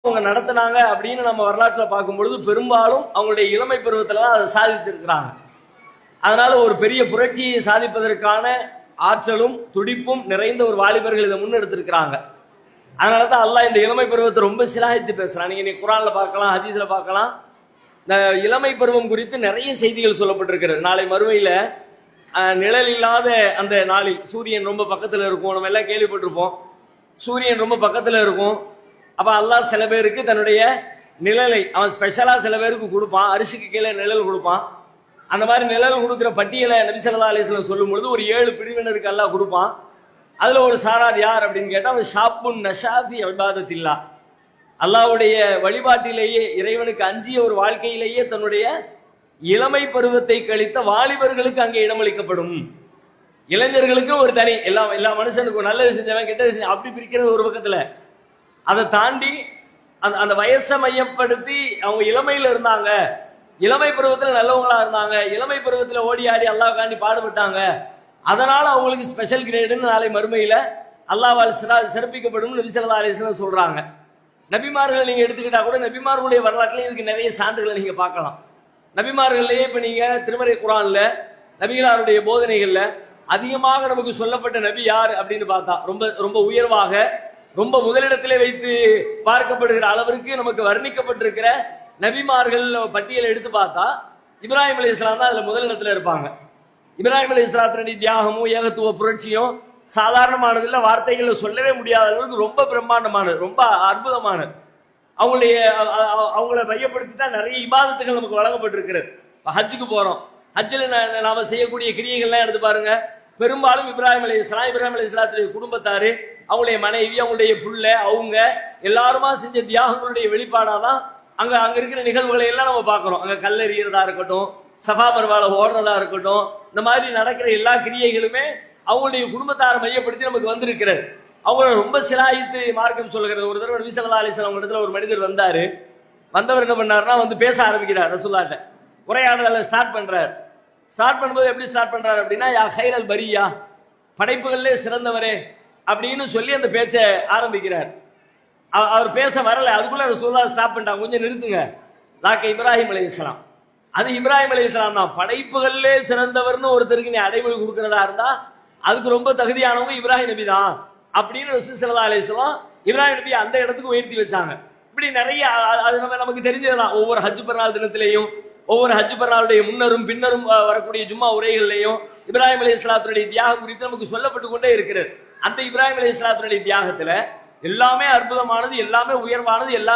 அவங்க நடத்தினாங்க அப்படின்னு நம்ம வரலாற்றுல பார்க்கும் பொழுது பெரும்பாலும் அவங்களுடைய இளமை பருவத்துல தான் அதை சாதித்திருக்கிறாங்க. அதனால ஒரு பெரிய புரட்சியை சாதிப்பதற்கான ஆற்றலும் துடிப்பும் நிறைந்த ஒரு வாலிபர்கள் இதை முன்னெடுத்திருக்கிறாங்க. அதனாலதான் அல்லாஹ் இந்த இளமை பருவத்தை ரொம்ப சிலாகித்து பேசுறான். நீங்க குர்ஆன்ல பார்க்கலாம், ஹதீஸ்ல பார்க்கலாம். இந்த இளமை பருவம் குறித்து நிறைய செய்திகள் சொல்லப்பட்டிருக்கிறது. நாளை மறுமையில நிழல் இல்லாத அந்த நாளில் சூரியன் ரொம்ப பக்கத்துல இருக்கும். நம்ம எல்லாம் கேள்விப்பட்டிருப்போம், சூரியன் ரொம்ப பக்கத்துல இருக்கும். அப்ப அல்லாஹ் சில பேருக்கு தன்னுடைய நிழலை அவன் ஸ்பெஷலா சில பேருக்கு கொடுப்பான். அரிசிக்கு கீழே நிழல் கொடுப்பான். அந்த மாதிரி நிழல் கொடுக்குற பட்டியலை நபி ஸல்லல்லாஹு அலைஹி வஸல்லம் சொல்லும் பொழுது ஒரு 7 பிரிவினருக்கு அல்லாஹ் கொடுப்பான். அதுல ஒரு சாரார் யார் அப்படின்னு கேட்டா, அவன் ஷாப்புன் நஷாஃபி இபாதத்தில்லா, அல்லாஹ்வுடைய வழிபாட்டிலேயே இறைவனுக்கு அஞ்சிய ஒரு வாழ்க்கையிலேயே தன்னுடைய இளமை பருவத்தை கழித்த வாலிபர்களுக்கு அங்கே இடமளிக்கப்படும். இளைஞர்களுக்கு ஒரு தனி, எல்லா மனுஷனுக்கும் நல்லது செஞ்சவன் கெட்டது செஞ்சவன் அப்படி பிரிக்கிறது ஒரு பக்கத்துல. அதை தாண்டி அந்த வயசை மையப்படுத்தி அவங்க இளமையில இருந்தாங்க, இளமை பருவத்தில் நல்லவங்களா இருந்தாங்க, இளமை பருவத்தில் ஓடி ஆடி அல்லாஹ்காண்டி பாடுபட்டாங்க, அதனால அவங்களுக்கு ஸ்பெஷல் கிரேடுன்னு நாளை மறுமையில அல்லாஹ்வால் சிறப்பிக்கப்படும் நபி ஸல்லல்லாஹு அலைஹி வஸல்லம் சொல்றாங்க. நபிமார்கள் நீங்க எடுத்துக்கிட்டா கூட நபிமார்களுடைய வரலாற்றுல இதுக்கு நிறைய சான்றுகளை நீங்க பார்க்கலாம். நபிமார்கள்லயே இப்ப நீங்க திருமறை குர்ஆன்ல நபிகளாருடைய போதனைகள்ல அதிகமாக நமக்கு சொல்லப்பட்ட நபி யார் அப்படின்னு பார்த்தா, ரொம்ப ரொம்ப உயர்வாக ரொம்ப முதலிடத்திலே வைத்து பார்க்கப்படுகிற அளவிற்கு நமக்கு வர்ணிக்கப்பட்டிருக்கிற நபிமார்கள் பட்டியலை எடுத்து பார்த்தா இப்ராஹிம் அலைஹிஸ்ஸலாம் தான் அதுல முதலிடத்துல இருப்பாங்க. இப்ராஹிம் அலைஹிஸ்ஸலாத்துடைய தியாகமும் ஏகத்துவ புரட்சியும் சாதாரணமானது இல்ல, வார்த்தைகள்ல சொல்லவே முடியாத அளவுக்கு ரொம்ப பிரம்மாண்டமானது, ரொம்ப அற்புதமானது. அவங்கள மையப்படுத்தி தான் நிறைய இபாதத்துகள் நமக்கு வழங்கப்பட்டிருக்கிறது. ஹஜ்ஜுக்கு போறோம், ஹஜ்ஜில் நாம செய்யக்கூடிய கிரியைகள்லாம் எடுத்து பாருங்க. பெரும்பாலும் இப்ராஹிம் அலைஹிஸ்ஸலாத்துடைய குடும்பத்தாரு, அவங்களுடைய மனைவி, அவங்களுடைய புள்ள, அவங்க எல்லாருமா செஞ்ச தியாகங்களுடைய வெளிப்பாடாதான் அங்க இருக்கிற நிகழ்வுகளை எல்லாம் நம்ம பார்க்கிறோம். அங்க கல்லெறியறதா இருக்கட்டும், சஃபா மர்வால ஓடுறதா இருக்கட்டும், இந்த மாதிரி நடக்கிற எல்லா கிரியைகளுமே அவங்களுடைய குடும்பத்தாரை மையப்படுத்தி நமக்கு வந்திருக்கிறது. அவங்கள ரொம்ப சிலாயித்து மார்க்கம் சொல்லுகிறது. ஒரு தடவை நபி ஸல்லல்லாஹு அலைஹி வஸல்லம் இடத்துல ஒரு மனிதர் வந்தாரு. வந்தவர் என்ன பண்ணாருன்னா வந்து பேச ஆரம்பிக்கிறார். ரசூலுல்லாஹ்ட்ட உரையாடலை ஸ்டார்ட் பண்றாரு. ஸ்டார்ட் பண்ணும்போது எப்படி ஸ்டார்ட் பண்றாரு அப்படின்னா, யா ஹைரல் பரியா, படைப்புகளிலே சிறந்தவரே அப்படின்னு சொல்லி அந்த பேச்சை ஆரம்பிக்கிறார். அவர் பேச வரல, அதுக்குள்ள ரசூலுல்லாஹ் ஸ்டாப் பண்ணிட்டாங்க, கொஞ்சம் நிறுத்துங்க. லாக்க இப்ராஹிம் அலைஹிஸ்ஸலாம், அது இப்ராஹிம் அலைஹிஸ்ஸலாம் தான். படைப்புகளிலே சிறந்தவர்னு ஒருத்தருக்கு நீ அடைமொழி கொடுக்கறதா இருந்தா அதுக்கு ரொம்ப தகுதியானவங்க இப்ராஹிம் நபி தான் அப்படின்னு ரசூல் ஸல்லல்லாஹு அலைஹி வஸல்லம் இப்ராஹிம் நபி அந்த இடத்துக்கு உயர்த்தி வச்சாங்க. இப்படி நிறைய அது நமக்கு தெரிஞ்சதுதான். ஒவ்வொரு ஹஜ் பெருநாள் தினத்திலையும், ஒவ்வொரு ஹஜ் பெருநாளுடைய முன்னரும் பின்னரும் வரக்கூடிய ஜும்மா உரைகள்லையும் இப்ராஹிம் அலைஹிஸ்ஸலாத்துடைய தியாகம் குறித்து நமக்கு சொல்லப்பட்டு கொண்டே இருக்கிறது. அந்த இப்ராஹிம் அலைஹிஸ்ஸலாத்துடைய தியாகத்துல எல்லாமே அற்புதமானது, எல்லாமே உயர்வானது, எல்லாமே